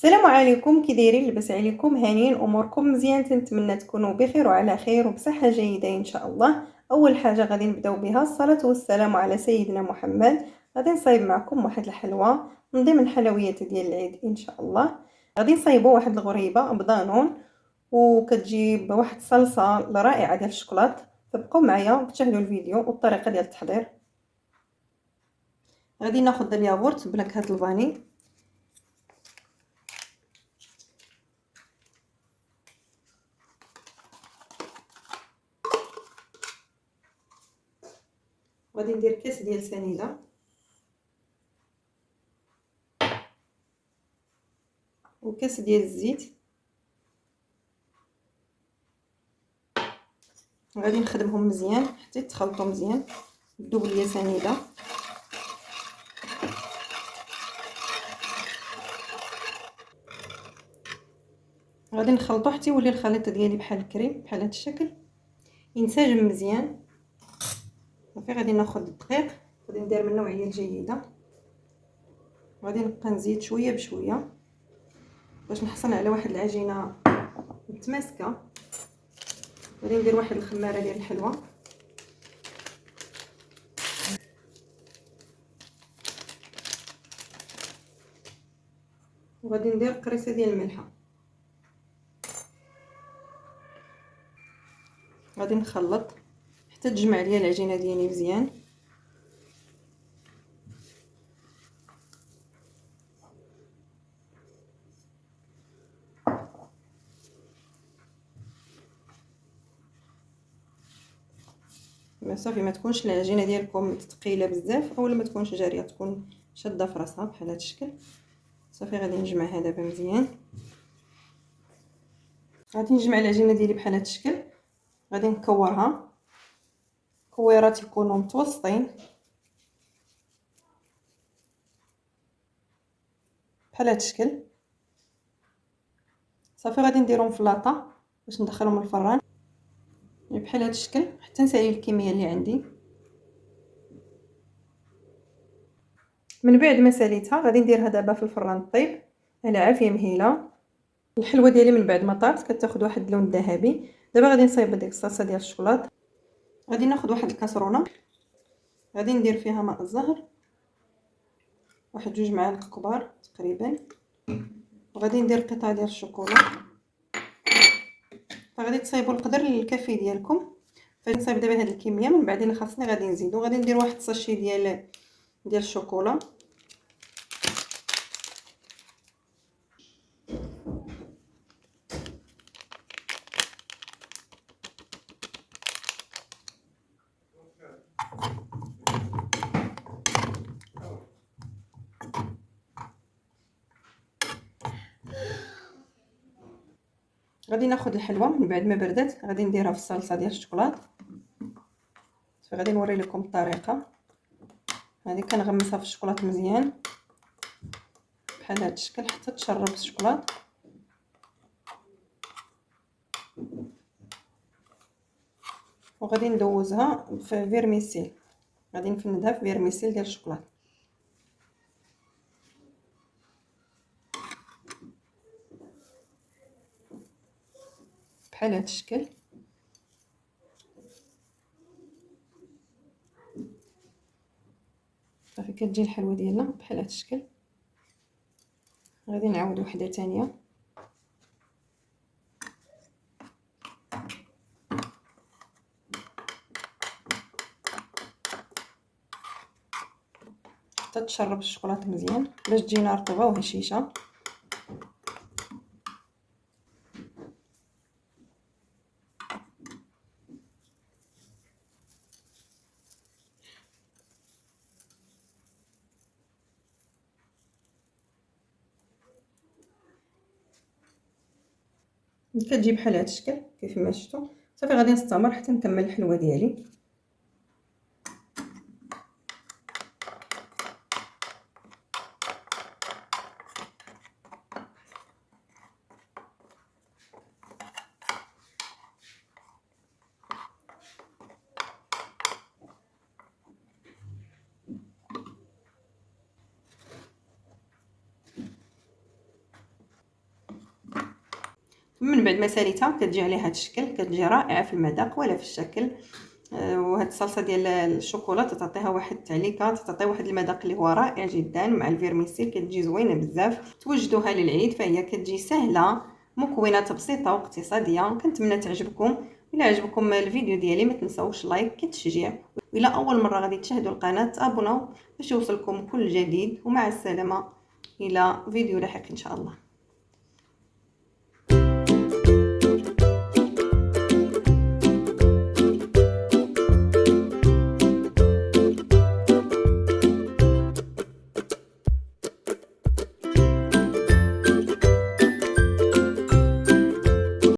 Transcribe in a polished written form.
السلام عليكم، كي دايرين؟ لاباس عليكم؟ هانيين؟ اموركم مزيان؟ تنتمنى تكونوا بخير وعلى خير وبصحه جيده ان شاء الله. اول حاجه غادي نبداو بها الصلاه والسلام على سيدنا محمد. غادي نصايب معكم واحد الحلوه من ضمن الحلويات ديال العيد ان شاء الله. غادي نصايبوا واحد الغريبه بضانون، وكتجيب واحد الصلصه رائعه ديال الشوكولات. تبقوا معايا وتشاهدوا الفيديو والطريقه ديال التحضير. غادي ناخذ الياغورت بنكهه الفاني، غادي ندير كاس ديال سنيده، وكاس ديال الزيت. غادي نخدمهم مزيان حتى يتخلطوا مزيان، تذوب ليا سنيده. غادي نخلطو حتى يولي الخليط ديالي بحال الكريم، بحال هذا الشكل، ينسجم مزيان. صافي غادي ناخذ الدقيق، غادي ندير من النوعيه الجيده. غادي نبقى نزيد شويه بشويه باش نحصل على واحد العجينه متماسكه. غادي ندير واحد الخماره ديال الحلوه، وغادي ندير قريصه ديال الملحه. غادي نخلط حتى تجمع ليا العجينه ديالي مزيان. صافي ما تكونش العجينه ديالكم ثقيله بزاف اولا ما تكونش جاريه، تكون شاده في راسها بحال هذا الشكل. صافي غادي نجمعها دابا مزيان. غادي نجمع العجينه ديالي بحال هذا الشكل. غادي نكورها كويرات يكونوا متوسطين بحال هذا الشكل. صافي غادي نديرهم في لاطه باش ندخلهم الفران بحال هذا الشكل حتى نسالي الكميه اللي عندي. من بعد ما ساليتها غادي نديرها دابا في الفران طيب على عافيه مهيله. الحلوه ديالي من بعد ما طابت كتاخذ واحد اللون ذهبي. دابا غادي نصايب ديك الصلصه ديال الشوكولات. غادي ناخذ واحد الكاسرونه، غادي ندير فيها ماء الزهر، واحد 2 معالق كبار تقريبا، وغادي ندير قطعه ديال الشوكولا. فغادي تصايبوا القدر الكافي ديالكم. فغادي نصايب دابا هاد الكميه، من بعد اللي خاصني غادي نزيدو. غادي ندير واحد الساشي ديال الشوكولا. غادي ناخذ الحلوه من بعد ما بردت، غادي نديرها في الصلصه ديال الشوكولات. فغادي نوري لكم الطريقه. هذه كنغمسها في الشوكولات مزيان بحال هذا الشكل حتى تشرب الشوكولات. وغادي ندوزها في فيرميسيل، غادي نفندها في فيرميسيل ديال الشوكولات بحال هذا الشكل. صافي كتجي الحلوه ديالنا بحال هذا الشكل. غادي نعاود وحده ثانيه. حتى تشرب الشوكولات مزيان باش تجينا رطبه وهشيشه. كتجي بحال هذا الشكل كيف ما شفتوا. صافي غادي نستمر حتى نكمل الحلوه ديالي. من بعد ما ساليتها كتجي على هذا الشكل، كتجي رائعه في المذاق ولا في الشكل. وهاد الصلصه ديال الشوكولا تعطيها واحد التعليكه، تعطي واحد المذاق اللي هو رائع جدا مع الفيرميسيل، كتجي زوينه بزاف. توجدوها للعيد، فهي كتجي سهله، مكونات بسيطه واقتصاديه. كنتمنى تعجبكم. الا عجبكم الفيديو ديالي ما تنساوش لايك كتشجيع، وإلا اول مره غادي تشاهدوا القناه ابوناو باش يوصلكم كل جديد. ومع السلامه الى فيديو لاحق ان شاء الله.